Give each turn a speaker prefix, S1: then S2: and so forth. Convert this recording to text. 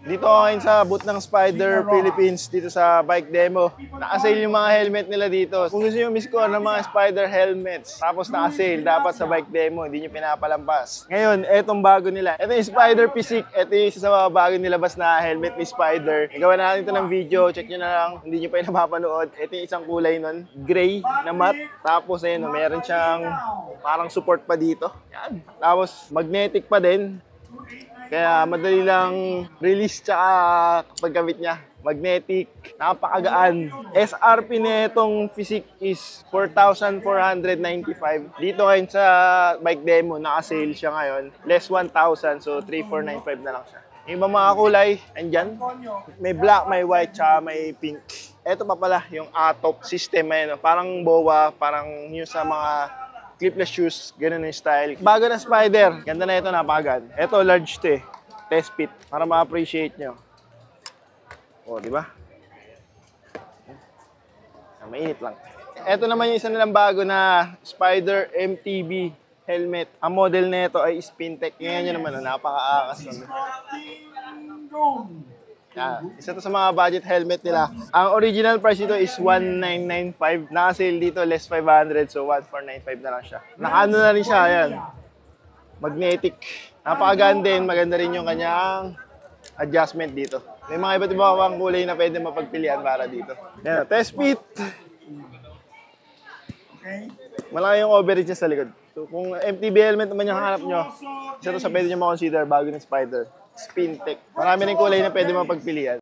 S1: Dito ako ngayon sa booth ng Spider Philippines dito sa bike demo. Naka-sale yung mga helmet nila dito. Kung gusto nyo miscore ng mga Spider helmets, tapos naka-sale, dapat sa bike demo, hindi nyo pinapalampas. Ngayon, etong bago nila. Ito yung Spider Physique. Ito yung isa sa mga bago nilabas na helmet ni Spider. Nagawa natin ito ng video, check nyo na lang. Hindi nyo pa yung napapanood. Ito yung isang kulay nun, gray na matte. Tapos ayun, meron siyang parang support pa dito. Yan. Tapos magnetic pa din. Kaya madali lang release tsaka paggamit niya. Magnetic, napakagaan. SRP nitong Physique is 4,495. Dito ngayon sa bike demo, naka-sale siya ngayon. Less 1,000, so 3,495 na lang siya. Yung ibang mga kulay, andyan. May black, may white, tsaka may pink. Ito pa pala, yung ATOP system. Ayun, parang BOA, parang yung sa mga clipless shoes, ganun yung style. Bago na Spider, ganda na ito, napakagaan. Ito, large to eh. Test fit, para ma-appreciate nyo. O, di ba? Mainit lang. Ito naman yung isa nilang bago na Spider MTB helmet. Ang model na ito ay Spintech. Ngayon nyo naman, napaka-akas naman. Yeah, isa to sa mga budget helmet nila. Ang original price dito is 1,995. Naka-sale dito, less 500. So, 1,495 na lang siya. Naka-ano na rin siya, ayan. Magnetic. Napakagaan din. Maganda rin yung kanyang adjustment dito. May mga iba't iba pang kulay na pwede mapagpilian para dito. Yan, test fit. Malaki yung overage niya sa likod. So, kung MTB helmet naman yung hanap nyo, isa to sa pwede nyo makonsider bago ng Spider. Spintech. Marami rin kulay na pwede mapagpilian.